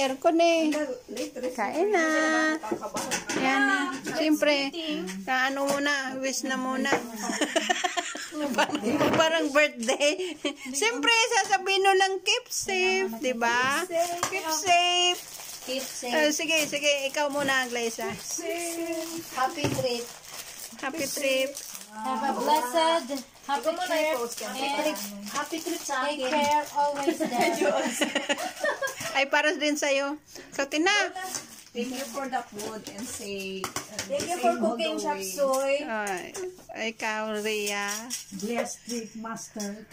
aircon eh. Kain na. Yan. Siyempre, kaano muna, wish na muna. Parang birthday. Siyempre, sasabihin mo lang keep safe, di ba? Keep safe. Keep safe. Sige, ikaw muna, Glyza. Happy trip. Happy trip. Have a blessed, happy trip. Happy trip sa akin. Take care, always there. Ay, para din sa'yo. So, Tina. Thank you for the food and say... Thank you for cooking chop suey. Ikaw, Rhea. Blessed trip, master.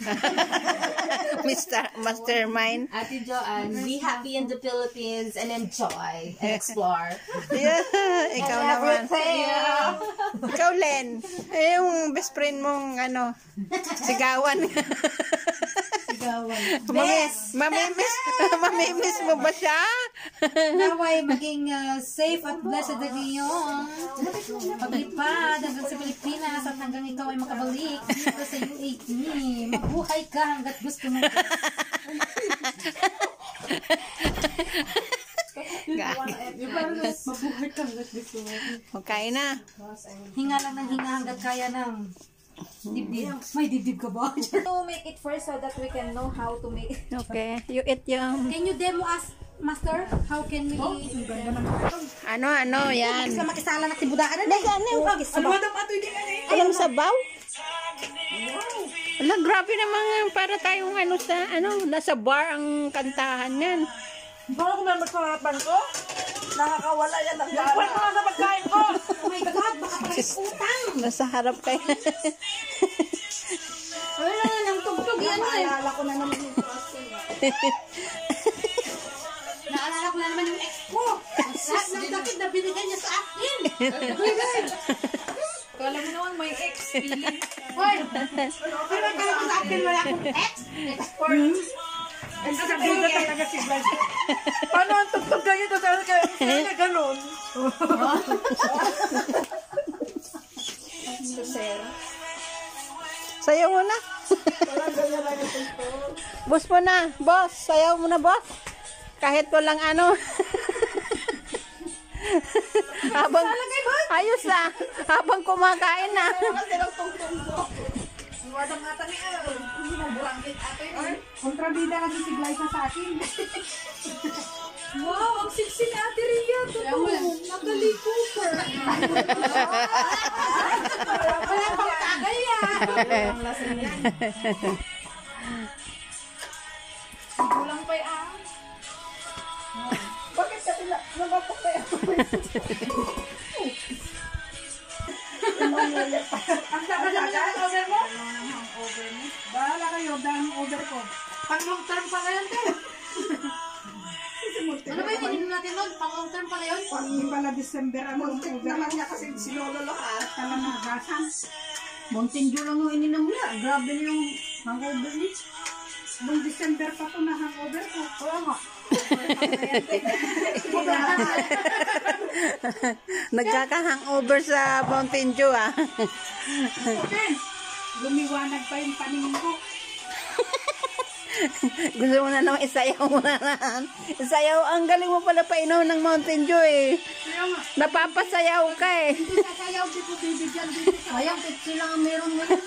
Mastermind. Ate Joanne, be happy in the Philippines and enjoy and explore. Yeah, ikaw naman. Yeah. Ikaw, Len. Yung best friend mong, sigawan. Mamimiss mo ba siya? Naway maging safe at blessed na iyong paglipad hanggang sa Pilipinas at hanggang ikaw ay makabalik dito sa UAE. Mabuhay ka hanggat gusto mo. Mabuhay ka hanggat gusto mo. Okay na. Hinga lang ng hinga hanggat kaya ng dibdib. May dibdib ka ba? To make it first so that we can know how to make it. Okay. You eat yung... Can you demo us, Master? How can we... Yan. Sa makisala na tibudaan na. Alam sabaw? Wala, grabe naman para tayong nasa bar ang kantahan yan. Baka kung naman masarapan ko, nakakawala yan ng gana. Huwag mo na sa pagkain ko! Oh my God, baka palit utang. Nasa harap kayo. Wala na lang tugtog yan eh. Naalala ko na naman yung process. Naalala ko na naman yung ex ko. Lahat ng dakit na binigay niya sa akin. Kala mo naman may ex feeling. Hoy! Pero kala ko sa akin wala akong ex. Ang sasabihin na talaga si Blas. Paano ang tugtog na yun? Kaya ganun. Sayaw mo na. Boss mo na. Boss, sayaw mo na, boss. Kahit walang habang ayos na. Habang kumakain na. Kontrabida kasi si Glyza sa akin. Wow, ang sexy ni Ate Rhea. Nakaliko pa. Wala pang tagay yan. Walang lasing yan. Gulang pa yan. Bakit kasi nabapok pa yan? Ang tagal naman ang hangover mo? Bahala kayo, dahil over ko. Pang long term pa ngayon, te. Ano ba yung ininom natin nun? Pang long term pa ngayon? Hindi pala December ang Muntik naman niya kasi sinulolo ka. Talamagasan. Mountain Dew lang yung ininom niya. Grabe na yung hangover niya. Noong December pa to na hangover ko. Oo nga. Nagkaka-hangover sa Mountain Dew, Lumiwanag pa yung paningin ko. Gusto mo na naman isayaw mo na naman. Isayaw, ang galing mo pala painom ng Mountain Dew eh. Napapasayaw ka eh. Hindi sasayaw, di ko bibigyan dito. Sayang, pitsi lang ang meron ngayon.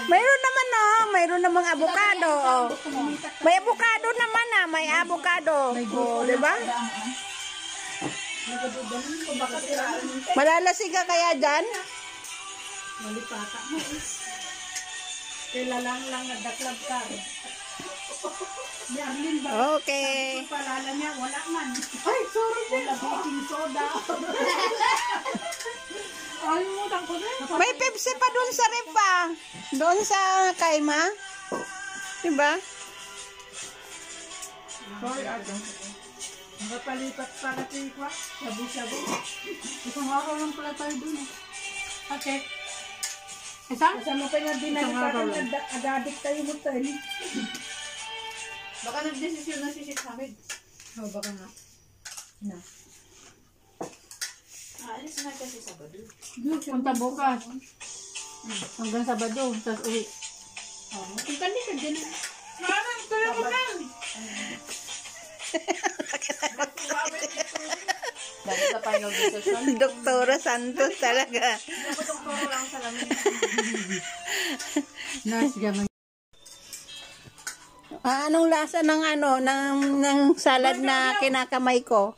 Mayroon naman mayroon namang avocado. May avocado naman may avocado. Di ba? Malalasig ka kaya dyan? Malipata mo. Kilalang lang nagdaklab ka. Ni Arlene ba? Okay. Palala niya, wala man. Ay, sorry. Wala baking soda. Alimutan ko na. May Pepsi pa doon sa ref Doon sa Kaima. Diba? Sorry, Adam. Napalipat para tikwa. Shabu-shabu. Isang araw lang pala tayo dun. Okay. Isang? Kasama pa nga dinalipan. Adadik tayo mo tayo. Baka nag-desisyon na si Sis Hamid. Oh, baka nga. Na. Alis na kasi Sabado. Punta bukas. Hanggang Sabado. Tapos uwi. Kung kanina din. Parang tuloy ko lang. Dahil sa final decision. Doktora Santos talaga. Nurse gaman. Anong lasa ng ng salad na kinakamay ko?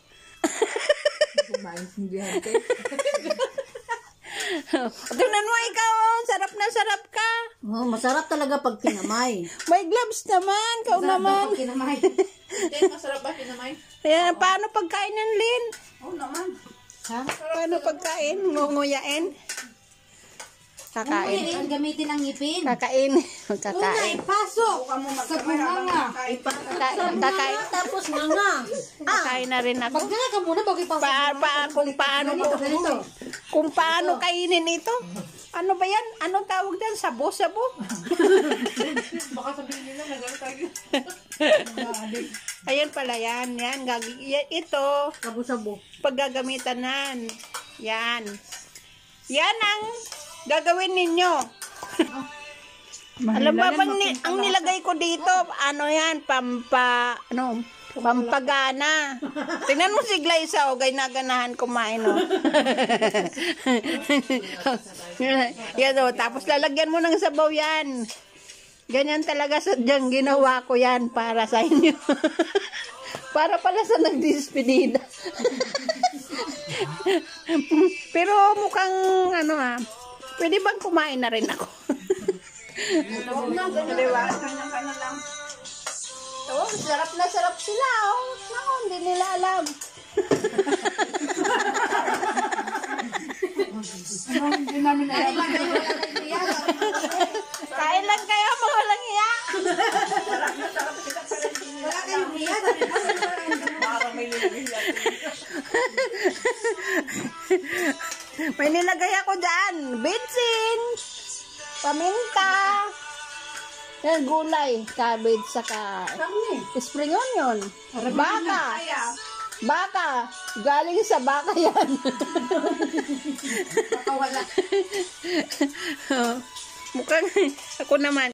Tingnan mo ikaw, sarap na sarap ka. Oh, masarap talaga pag kinamay. May gloves naman, kau naman. Kinamay. Masarap ba kinamay? Ayan, paano pagkain yan, Lin? Oo naman. Ha? Paano pagkain? Ngunguyain? Kakain. Ang gamitin ang ngipin. Kakain. Una, Kakain. ipasok sa bunganga. Kakain. Tapos nga. Kakain na rin ako. Magdala ka muna bago ipasok. Kung paano kainin ito? Ano ba yan? Anong tawag dyan? Sabo-sabo? Baka sabihin nila, nagalit tayo. Ayan pala yan. Ito, Sabo-sabo. paggagamitan yan. Yan ang gagawin ninyo. Alam ba bang ang nilagay ko dito, ano yan, pampagana. Tingnan mo si Glyza, o, naganahan kumain, o. Yan, o, tapos lalagyan mo ng sabaw yan. Ganyan talaga sadyang ginawa ko yan para sa inyo. Para pala sa nagdispedida. Pero mukhang, pwede bang kumain na rin ako? Diba? Kanya-kanya lang. Oh, sarap na sarap sila, oh. Naku, hindi nila alam. Hindi namin alam. Kain lang kayo, mga walang iya. Wala kayong hiya. Parang may nilagay. May nilagay ako dyan. Bitsin, paminta, yan, gulay, cabbage, saka spring onion, baka, galing sa baka yan. Baka wala. Mukhang ako naman.